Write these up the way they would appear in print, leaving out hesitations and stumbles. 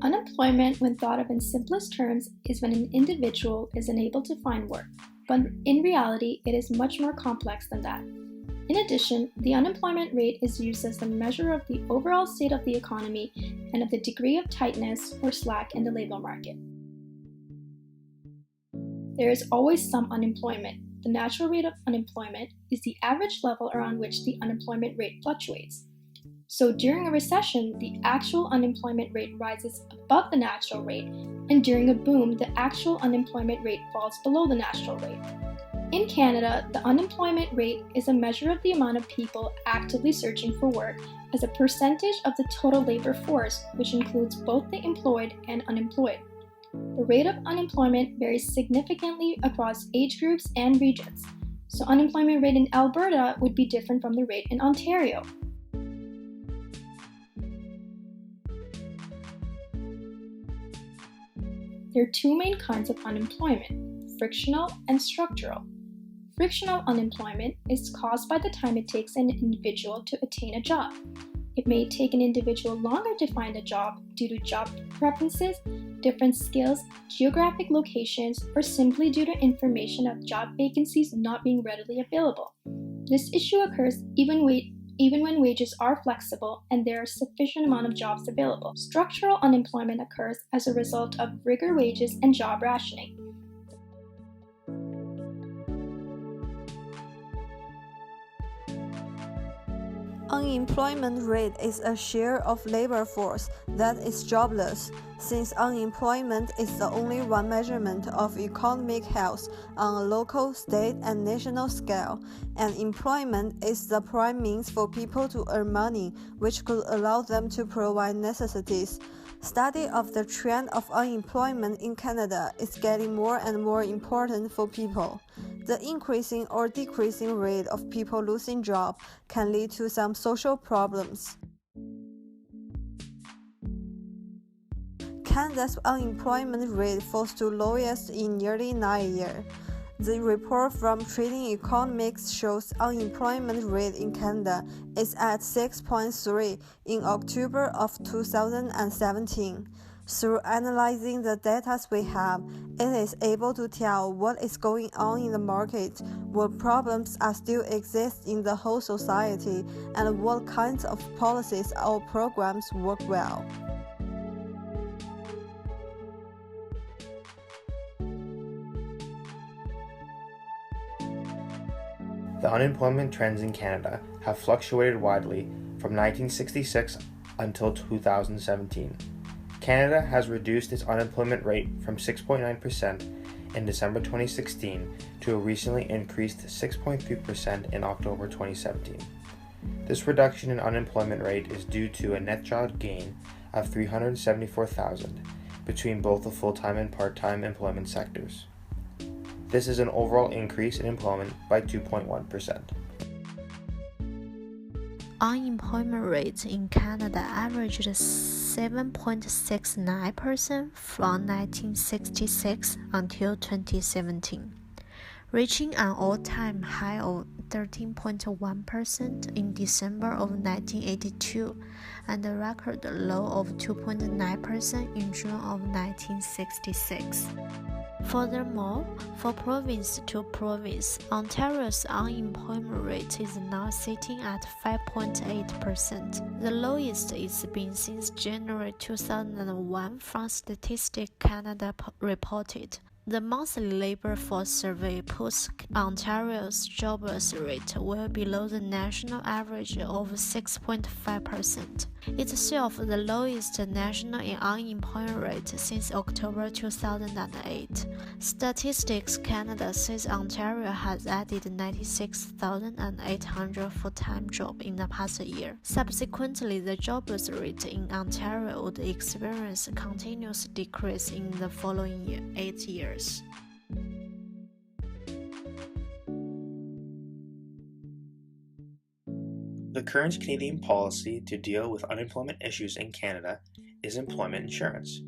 Unemployment, when thought of in simplest terms, is when an individual is unable to find work, but in reality, it is much more complex than that. In addition, the unemployment rate is used as a measure of the overall state of the economy and of the degree of tightness or slack in the labor market. There is always some unemployment. The natural rate of unemployment is the average level around which the unemployment rate fluctuates. So during a recession, the actual unemployment rate rises above the natural rate, and during a boom, the actual unemployment rate falls below the natural rate. In Canada, the unemployment rate is a measure of the amount of people actively searching for work as a percentage of the total labor force, which includes both the employed and unemployed. The rate of unemployment varies significantly across age groups and regions, so unemployment rate in Alberta would be different from the rate in Ontario. There are two main kinds of unemployment, frictional and structural. Frictional unemployment is caused by the time it takes an individual to attain a job. It may take an individual longer to find a job due to job preferences, different skills, geographic locations, or simply due to information of job vacancies not being readily available. This issue occurs even when wages are flexible and there are sufficient amount of jobs available. Structural unemployment occurs as a result of rigor wages and job rationing. Unemployment rate is a share of labor force that is jobless. Since unemployment is the only one measurement of economic health on a local, state, and national scale, and employment is the prime means for people to earn money, which could allow them to provide necessities. Study of the trend of unemployment in Canada is getting more and more important for people. The increasing or decreasing rate of people losing jobs can lead to some social problems. Canada's unemployment rate falls to lowest in nearly 9 years. The report from Trading Economics shows unemployment rate in Canada is at 6.3 in October of 2017. Through analyzing the data we have, it is able to tell what is going on in the market, what problems are still exist in the whole society, and what kinds of policies or programs work well. The unemployment trends in Canada have fluctuated widely from 1966 until 2017. Canada has reduced its unemployment rate from 6.9% in December 2016 to a recently increased 6.3% in October 2017. This reduction in unemployment rate is due to a net job gain of 374,000 between both the full-time and part-time employment sectors. This is an overall increase in employment by 2.1%. Unemployment rate in Canada averaged 7.69% from 1966 until 2017, reaching an all-time high of 13.1% in December of 1982 and a record low of 2.9% in June of 1966. Furthermore, for province to province, Ontario's unemployment rate is now sitting at 5.8%. The lowest it's been since January 2001 from Statistics Canada reported. The monthly labor force survey puts Ontario's jobless rate well below the national average of 6.5%. It's itself the lowest national unemployment rate since October 2008. Statistics Canada says Ontario has added 96,800 full-time jobs in the past year. Subsequently, the jobless rate in Ontario would experience a continuous decrease in the following 8 years. The current Canadian policy to deal with unemployment issues in Canada is employment insurance.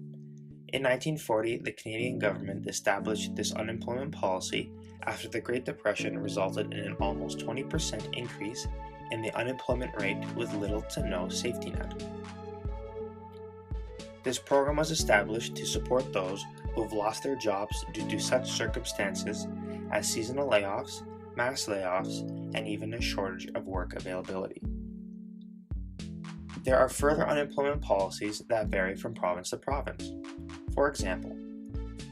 In 1940, the Canadian government established this unemployment policy after the Great Depression resulted in an almost 20% increase in the unemployment rate with little to no safety net. This program was established to support those who have lost their jobs due to such circumstances as seasonal layoffs, mass layoffs, and even a shortage of work availability. There are further unemployment policies that vary from province to province. For example,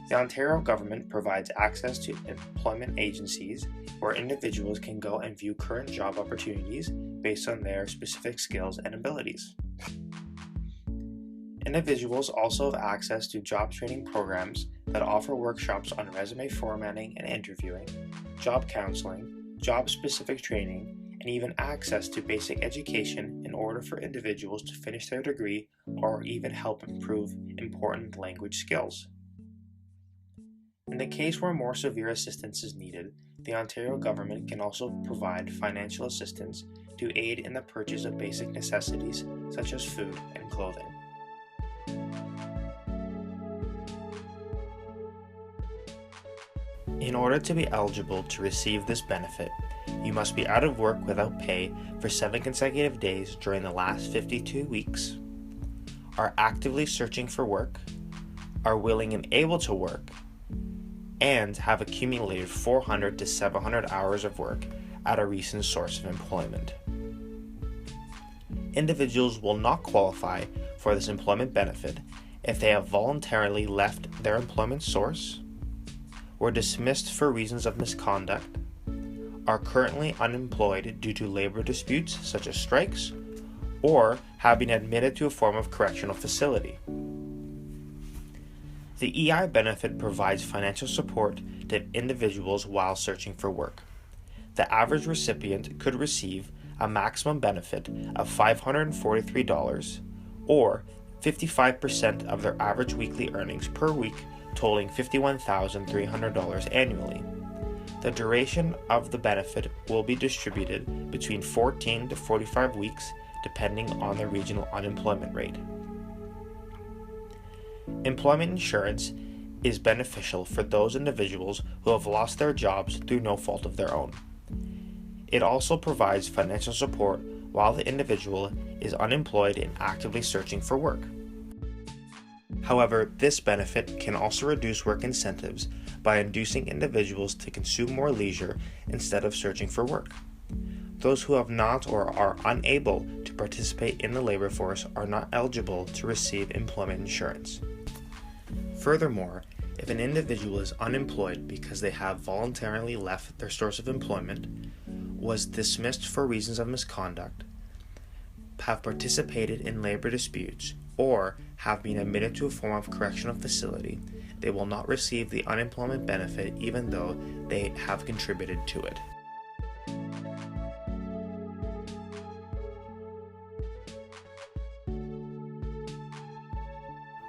the Ontario government provides access to employment agencies where individuals can go and view current job opportunities based on their specific skills and abilities. Individuals also have access to job training programs that offer workshops on resume formatting and interviewing, job counseling, job-specific training, and even access to basic education in order for individuals to finish their degree or even help improve important language skills. In the case where more severe assistance is needed, the Ontario government can also provide financial assistance to aid in the purchase of basic necessities such as food and clothing. In order to be eligible to receive this benefit, you must be out of work without pay for 7 consecutive days during the last 52 weeks, are actively searching for work, are willing and able to work, and have accumulated 400 to 700 hours of work at a recent source of employment. Individuals will not qualify for this employment benefit if they have voluntarily left their employment source, were dismissed for reasons of misconduct, are currently unemployed due to labor disputes such as strikes, or have been admitted to a form of correctional facility. The EI benefit provides financial support to individuals while searching for work. The average recipient could receive a maximum benefit of $543 or 55% of their average weekly earnings per week, totaling $51,300 annually. The duration of the benefit will be distributed between 14 to 45 weeks depending on the regional unemployment rate. Employment insurance is beneficial for those individuals who have lost their jobs through no fault of their own. It also provides financial support while the individual is unemployed and actively searching for work. However, this benefit can also reduce work incentives by inducing individuals to consume more leisure instead of searching for work. Those who have not or are unable to participate in the labor force are not eligible to receive employment insurance. Furthermore, if an individual is unemployed because they have voluntarily left their source of employment, was dismissed for reasons of misconduct, have participated in labor disputes, or have been admitted to a form of correctional facility, they will not receive the unemployment benefit even though they have contributed to it.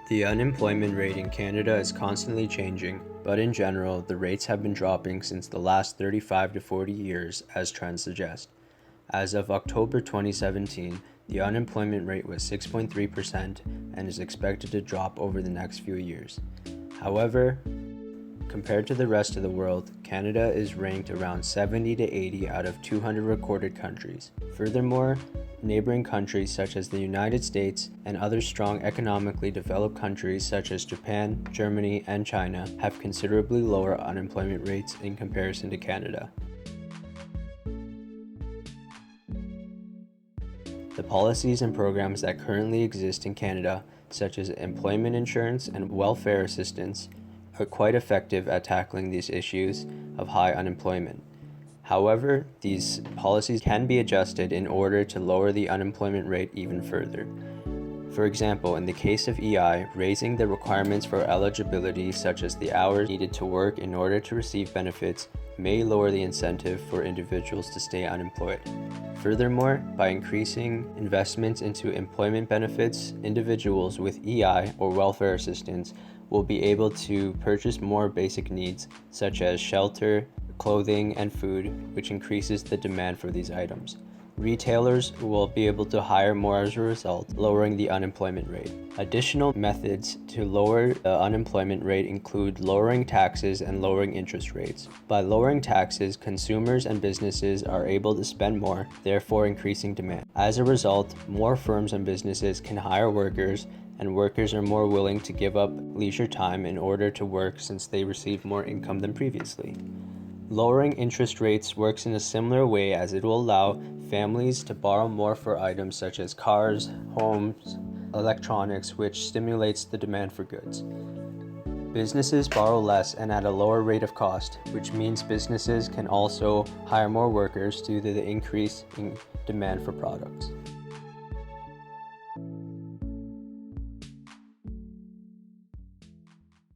The unemployment rate in Canada is constantly changing, but in general, the rates have been dropping since the last 35 to 40 years, as trends suggest. As of October 2017, the unemployment rate was 6.3% and is expected to drop over the next few years. However, compared to the rest of the world, Canada is ranked around 70 to 80 out of 200 recorded countries. Furthermore, neighboring countries such as the United States and other strong economically developed countries such as Japan, Germany, and China have considerably lower unemployment rates in comparison to Canada. The policies and programs that currently exist in Canada, such as employment insurance and welfare assistance, are quite effective at tackling these issues of high unemployment. However, these policies can be adjusted in order to lower the unemployment rate even further. For example, in the case of EI, raising the requirements for eligibility, such as the hours needed to work in order to receive benefits, may lower the incentive for individuals to stay unemployed. Furthermore, by increasing investments into employment benefits, individuals with EI or welfare assistance will be able to purchase more basic needs such as shelter, clothing, and food, which increases the demand for these items. Retailers will be able to hire more as a result, lowering the unemployment rate. Additional methods to lower the unemployment rate include lowering taxes and lowering interest rates. By lowering taxes, consumers and businesses are able to spend more, therefore increasing demand. As a result, more firms and businesses can hire workers, and workers are more willing to give up leisure time in order to work since they receive more income than previously. Lowering interest rates works in a similar way, as it will allow families to borrow more for items such as cars, homes, electronics, which stimulates the demand for goods. Businesses borrow less and at a lower rate of cost, which means businesses can also hire more workers due to the increase in demand for products.